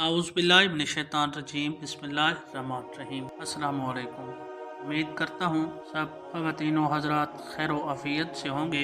आउज़ुबिल्लाहिमिनश्शैतानिर्रजीम बिस्मिल्लाहिर्रहमानिर्रहीम। अस्सलाम वालेकुम। उम्मीद करता हूँ सब ख़वातीन व हज़रात खैर व आफ़ियत से होंगे।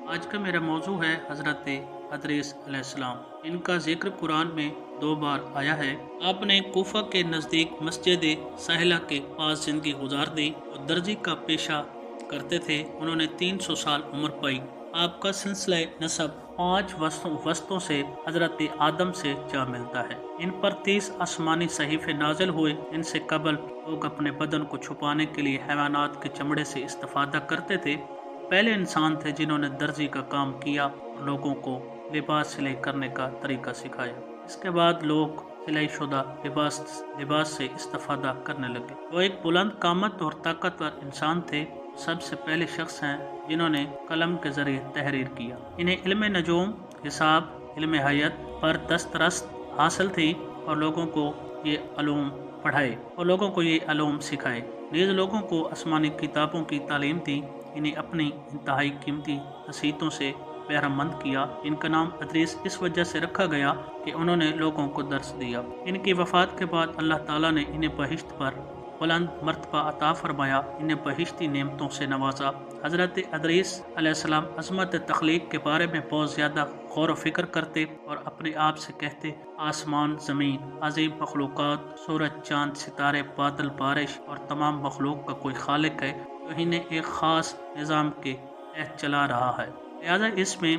आज का मेरा मौजू है हज़रत अदरीस अलैहिस्सलाम। इनका ज़िक्र कुरान में 2 बार आया है। आपने कूफा के नज़दीक मस्जिद साहिला के पास ज़िंदगी गुजार दी और दर्जी का पेशा करते थे। उन्होंने 300 साल उम्र पाई। आपका सिलसिला नसब 5 वस्तों से हजरत आदम से जा मिलता है। इन पर 30 आसमानी सहीफे नाजिल हुए। इनसे कबल लोग अपने बदन को छुपाने के लिए हैवानात के चमड़े से इस्तेफादा करते थे। पहले इंसान थे जिन्होंने दर्जी का काम किया और लोगों को लिबास सिलाई करने का तरीका सिखाया। इसके बाद लोग सिलाई शुदा लिबास से इस्तेफादा करने लगे। वो एक बुलंद कामत और ताकतवर इंसान थे। सबसे पहले शख्स हैं जिन्होंने कलम के जरिए तहरीर किया। इन्हें इल्म नजूम, हिसाब, इल्म हयत पर दस्तरस्त हासिल थी और लोगों को ये अलूम पढ़ाए और लोगों को ये अलूम सिखाए। नीज लोगों को आसमानी किताबों की तालीम दी। इन्हें अपनी इंतहाई कीमती नसीहतों से बहरमंद किया। इनका नाम अदरीस इस वजह से रखा गया कि उन्होंने लोगों को दर्स दिया। इनकी वफात के बाद अल्लाह ताला ने इन्हें बहिश्त पर बुलंद मर्तबा अता फरमाया। इन्हें बहिश्ती नेमतों से नवाजा। हज़रत अदरीस अलैहिस्सलाम अज़मत तख्लीक के बारे में बहुत ज़्यादा गौर व फिक्र करते और अपने आप से कहते, आसमान, ज़मीन, अजीम मखलूक़ात, सूरज, चाँद, सितारे, बादल, बारिश और तमाम मखलूक का कोई खालिक है जो इन्हें एक ख़ास निज़ाम के तहत चला रहा है। लिहाजा इसमें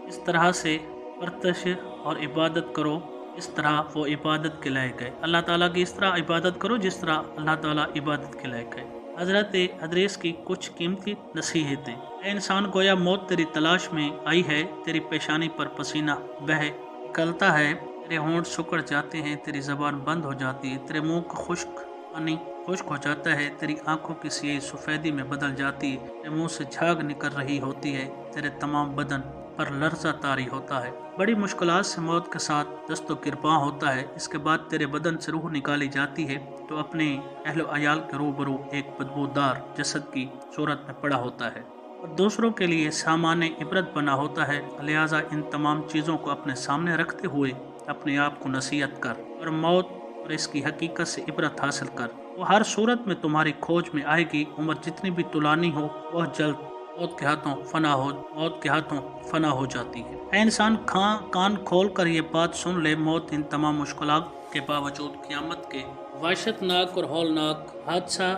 इस तरह से परतश और इबादत करो इस तरह वो इबादत के लायक है। अल्लाह ताला की इस तरह इबादत करो जिस तरह अल्लाह ताला इबादत के लायक है। हज़रत अदरीस की कुछ कीमती नसीहतें। ऐ इंसान, गोया मौत तेरी तलाश में आई है। तेरी पेशानी पर पसीना बह निकलता है, तेरे होंठ सुकड़ जाते हैं, तेरी ज़बान बंद हो जाती है, तेरे मुंह का पानी खुश्क हो जाता है, तेरी आंखों की सियाही सफ़ेदी में बदल जाती है, तेरे मुंह से झाग निकल रही होती है, तेरे तमाम बदन पर लर्जा तारी होता है। बड़ी मुश्किलात से मौत के साथ दस्तो गिरबां होता है। इसके बाद तेरे बदन से रूह निकाली जाती है तो अपने अहलो अयाल के रूबरू एक बदबूदार जसद की सूरत में पड़ा होता है और दूसरों के लिए सामान्य इबरत बना होता है। लिहाजा इन तमाम चीज़ों को अपने सामने रखते हुए अपने आप को नसीहत कर और मौत और इसकी हकीकत से इबरत हासिल कर। वो हर सूरत में तुम्हारी खोज में आएगी। उम्र जितनी भी तुलानी हो वह जल्द मौत के हाथों फना हो जाती है। ऐ इंसान, कान खोल कर ये बात सुन ले, मौत इन तमाम मुश्किलात के बावजूद क़यामत के वहशतनाक और हौलनाक हादसा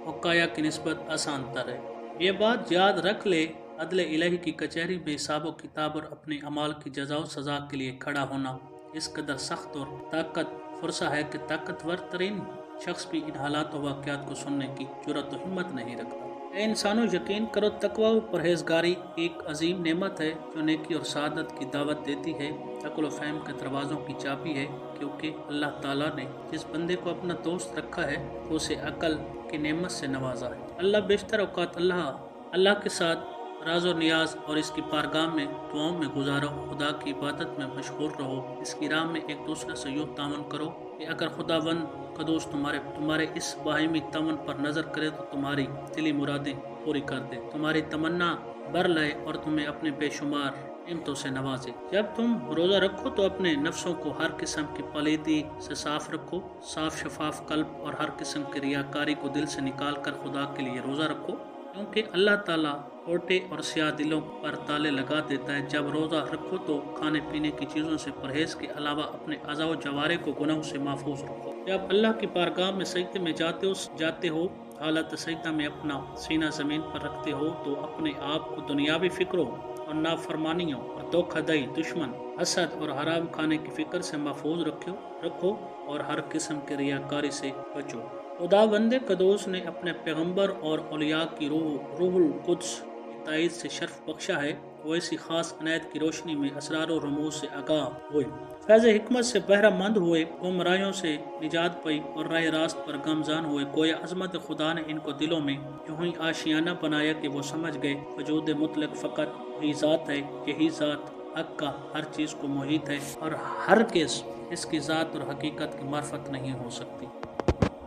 वक़ाया की निस्बत आसान तर है। ये बात याद रख ले, अदल इलाही की कचहरी में हिसाब व किताब और अपने अमाल की जज़ा व सज़ा के लिए खड़ा होना इस कदर सख्त और ताकत फुरसा है कि ताकतवर तरीन शख्स भी इन हालात व वाक़यात को सुनने की जुर्रत व हिम्मत नहीं रखता। ऐ इंसानों, यकीन करो, तकवा व परहेजगारी एक अजीम नेमत है जो नेकी और सादत की दावत देती है। अक्ल व फ़हम के दरवाज़ों की चाबी है, क्योंकि अल्लाह ताला ने जिस बंदे को अपना दोस्त रखा है तो उसे अकल की नेमत से नवाजा है। अल्लाह बेशतर औक़ात अल्लाह के साथ राज और नियाज और इसकी पारगाह में दुआओं में गुजारो। खुदा की इबादत में मशगूल रहो। इसकी राह में एक दूसरे से यूँ तावन करो कि अगर खुदावंद का दोस्त तुम्हारे इस बाहिमी तमन पर नज़र करे तो तुम्हारी दिली मुरादें पूरी कर दे, तुम्हारी तमन्ना बर लाए और तुम्हें अपने बेशुमार नेमतों से नवाजे। जब तुम रोज़ा रखो तो अपने नफ्सों को हर किस्म की पलीदी से साफ रखो। साफ शफाफ कल्ब और हर किस्म की रियाकारी को दिल से निकाल कर खुदा के लिए रोज़ा रखो, क्योंकि अल्लाह ताला छोटे और स्याह दिलों पर ताले लगा देता है। जब रोज़ा रखो तो खाने पीने की चीज़ों से परहेज़ के अलावा अपने अज़ा व जवारे को गुनाहों से महफूज रखो। जब अल्लाह की बारगाह में सजदे में जाते हो हालत सजदा में अपना सीना ज़मीन पर रखते हो तो अपने आप को दुनियावी फ़िक्रों और नाफरमानियों और धोखाधड़ी, दुश्मन, हसद और हराम खाने की फ़िक्र से महफूज रखो और हर किस्म की रियाकारी से बचो। खुदावंद क़ुद्दूस ने अपने पैगंबर और औलिया की रूहुल कुद्स की ताईद से शर्फ बख्शा है। वो ऐसी ख़ास अनायत की रोशनी में असरार और रमूज़ से आगाह हुए, फैज़ हिकमत से बहरामंद हुए, गुमराहियों से निजात पाई और राह रास्त पर गमजान हुए। गोया अज़मत खुदा ने इनको दिलों में यूं ही आशियाना बनाया कि वो समझ गए वजूद मुतलक फ़कत वही ज़ात है, यही ज़ात हक़ का हर चीज़ को मुहीत है और हरगिज़ इसकी ज़ात और हकीकत की मार्फत नहीं हो सकती।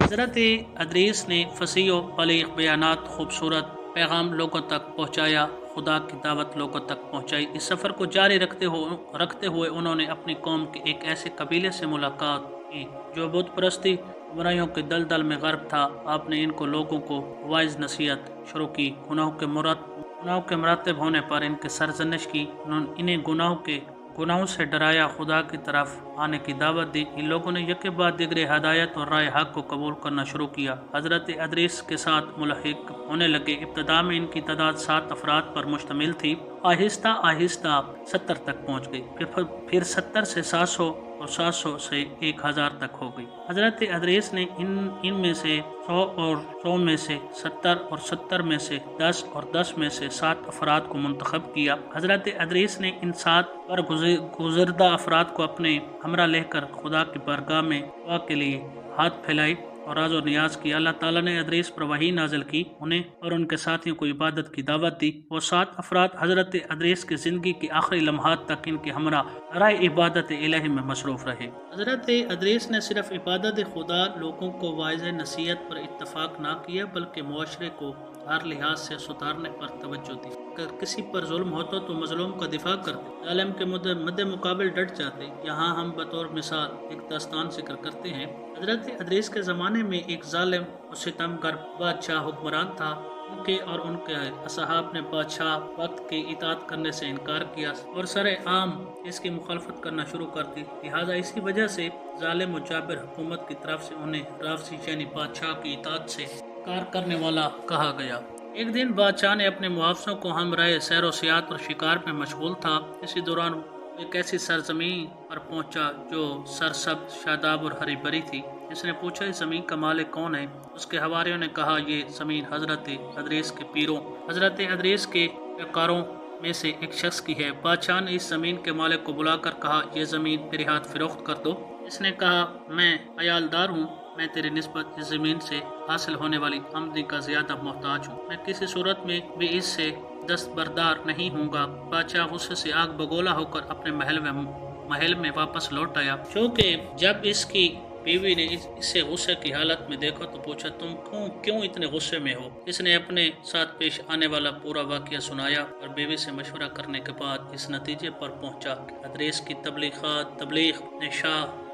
हज़रत अदरीस ने फसीह व बलीग़ बयानात खूबसूरत पैगाम लोगों तक पहुँचाया, खुदा की दावत लोगों तक पहुँचाई। इस सफ़र को जारी रखते हुए उन्होंने अपनी कौम के एक ऐसे कबीले से मुलाकात की। जो बुत परस्ती बुराइयों के दलदल में गर्क था, आपने इनको लोगों को वाइज नसीहत शुरू की। गुनाहों के मरातब होने पर इनके सरजनिश की। इन्हें गुनाहों से डराया, खुदा की तरफ आने की दावत दी। इन लोगों ने यके बाद दिगरे हदायत और राय हक को कबूल करना शुरू किया। हजरत अदरीस के साथ मुल्हिक होने लगे। इब्तदा में इनकी तादाद 7 अफराद पर मुश्तमिल थी। आहिस्ता आहिस्ता 70 तक पहुँच गई। फिर 70 से 700 और 700 से 1000 तक हो गई। हजरत अदरीस ने इनमें से 100 और 100 में से 70 और 70 में से 10 और 10 में से 7 अफराद को मुंतखब किया। हजरत अदरीस ने इन 7 पर गुज़िरदा अफराद को अपने हमरा लेकर खुदा की बारगाह में दुआ के लिए हाथ फैलाई और राज और नियाज की। अल्लाह ताला ने अदरीस पर वही नाजिल की, उन्हें और उनके साथियों को इबादत की दावत दी। वो 7 अफराद हजरत अदरीस की ज़िंदगी के आखिरी लम्हात तक इनके हमरा राय इबादत इलाही में मसरूफ़ रहे। हजरत अदरीस ने सिर्फ इबादत खुदा लोगों को वाइज़ नसीहत पर इत्तफाक ना किया, बल्कि मुआशरे को हर लिहाज से सुधारने पर तवज्जो दी। अगर किसी पर जुल्म होता तो मजलूम का दिफा करते, जालिम के मद्दे मुकाबिल डट जाते। यहाँ हम बतौर मिसाल एक दास्तान जिक्र करते हैं। हजरत अदरीस के ज़माने में एक जालिम और सितमगर बादशाह हुक्मरान था। उनके और उनके असहाब ने बादशाह वक्त की इताअत करने से इनकार किया और सरे आम इसकी मुखालफत करना शुरू कर दी। लिहाजा इसी वजह से जालिम और जाबिर हुकूमत की तरफ से उन्हें रावसी यानी बादशाह की इताअत से इनकार करने वाला कहा गया। एक दिन बादशाह ने अपने मुआवसों को हमराह सैर व सियाहत और शिकार में मशगूल था। इसी दौरान एक ऐसी सरजमीन पर पहुंचा जो सरसब्ज, शादाब और हरी भरी थी। इसने पूछा, इस ज़मीन का मालिक कौन है? उसके हवारियों ने कहा, ये ज़मीन हजरत अदरीस के पीरों, हजरत अदरीस के पैकारों में से एक शख्स की है। बादशाह ने इस ज़मीन के मालिक को बुलाकर कहा, यह ज़मीन मेरे हाथ फ़रोख्त कर दो। इसने कहा, मैं अयालदार हूँ, मैं तेरी निस्बत इस ज़मीन से हासिल होने वाली आमदनी का ज़्यादा मोहताज हूँ, मैं किसी सूरत में भी इससे दस्तबरदार नहीं हूँगा। बादशाह गुस्से से आग बगोला होकर अपने महल में वापस लौट आया। क्योंकि जब इसकी बीवी ने इसे गुस्से की हालत में देखा तो पूछा, तुम क्यों इतने गुस्से में हो? इसने अपने साथ पेश आने वाला पूरा वाक़या सुनाया और बीवी से मशवरा करने के बाद इस नतीजे पर पहुंचा कि अदरीस की तबलीग ने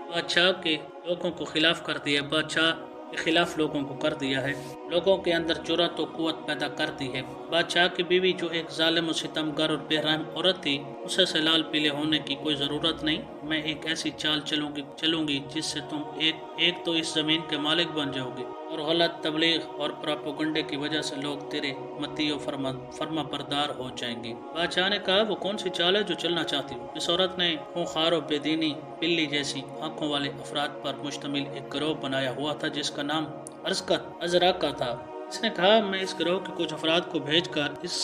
बादशाह के लोगों को खिलाफ कर दिया, बादशाह के खिलाफ लोगों को कर दिया है, लोगों के अंदर जुर्रत और कुव्वत पैदा कर दी है। बादशाह की बीवी जो एक जालिम और सितमगर और बेरहम औरत थी, उसे लाल पीले होने की कोई ज़रूरत नहीं। मैं एक ऐसी चाल चलूंगी जिससे तुम एक तो इस ज़मीन के मालिक बन जाओगे और गलत तबलीग और प्रोपेगेंडे की वजह से लोग तेरे मती और फर्मा बरदार हो जाएंगे। बादशाह ने कहा, वो कौन सी चाल है जो चलना चाहती हो? इस औरत ने खूंखार और बेदीनी बिल्ली जैसी आंखों वाले अफराद पर मुश्तमिल एक गिरोह बनाया हुआ था जिसका नाम अजरका था। इसने कहा, मैं इस गिरोह के कुछ अफराद को भेजकर इस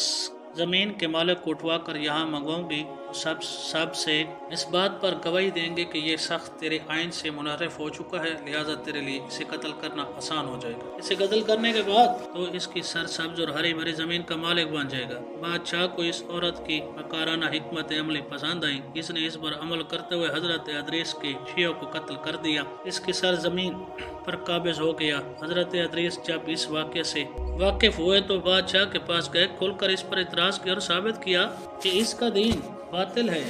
ज़मीन के मालिक को उठवा कर यहाँ मंगवाऊंगी। सब से इस बात पर गवाही देंगे कि ये शख्स तेरे आइन से मुनहरफ हो चुका है, लिहाजा तेरे लिए इसे कत्ल करना आसान हो जाएगा। इसे कत्ल करने के बाद तो इसकी सरसब्ज और हरी भरी ज़मीन का मालिक बन जाएगा। बादशाह को इस औरत की मकाराना हिकमत अमली पसंद आई। इसने इस पर अमल करते हुए हजरत अदरीस के शियों को कत्ल कर दिया, इसकी सरजमीन पर काबिज हो गया। हजरत अदरीस जब इस वाक़े से वाकिफ हुए तो बादशाह के पास गए, खुलकर इस पर इतराज़ किया और साबित किया कि इसका दीन बातिल है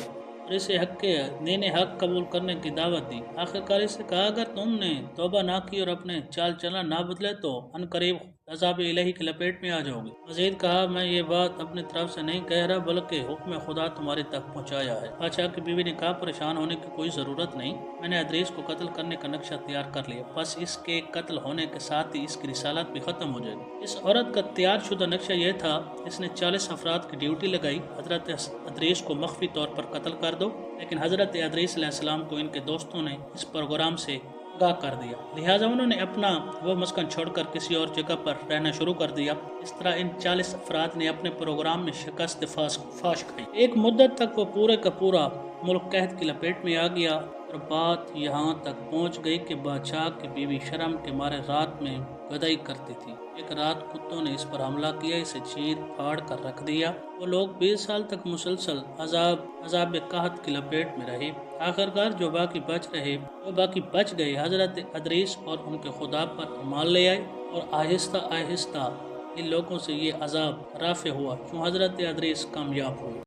और इसे दीन हक कबूल करने की दावत दी। आखिरकार इसे कहा, अगर तुमने तौबा ना की और अपने चाल चलन ना बदले तो अनकरीब अज़ाब इलाही की लपेट में आ जाओगे। मज़ीद कहा, मैं ये बात अपनी तरफ से नहीं कह रहा बल्कि हुक्म खुदा तुम्हारे तक पहुँचाया है। बादशाह की बीवी ने कहा, परेशान होने की कोई ज़रूरत नहीं, मैंने अदरीस को कत्ल करने का नक्शा तैयार कर लिया, बस इसके कत्ल होने के साथ ही इसकी रिसालत भी ख़त्म हो जाएगी। इस औरत का तैयार शुदा नक्शा यह था, इसने 40 अफराद की ड्यूटी लगाई, हजरत अदरीस को मख्फी तौर पर कत्ल कर दो, लेकिन हजरत अदरीस अलैहिस्सलाम को इनके दोस्तों ने इस प्रोग्राम से आगाह कर दिया। लिहाजा उन्होंने अपना वो मस्कन छोड़कर किसी और जगह पर रहना शुरू कर दिया। इस तरह इन 40 अफराद ने अपने प्रोग्राम में शिकस्त फाश खाई। एक मुद्दत तक वो पूरे का पूरा मुल्क कहत की लपेट में आ गया और बात यहाँ तक पहुँच गई कि बादशाह की बीवी शर्म के मारे रात में गदाई करती थी। एक रात कुत्तों ने इस पर हमला किया, इसे चीर फाड़ कर रख दिया। वो लोग 20 साल तक मुसलसल अजाब कहत की लपेट में रहे। आखिरकार जो बाकी बच गए हजरत अदरीस और उनके खुदा पर ईमान ले आए और आहिस्ता आहिस्ता इन लोगों से ये अजाब राफ़े हुआ, क्यों हजरत अदरीस कामयाब हुए।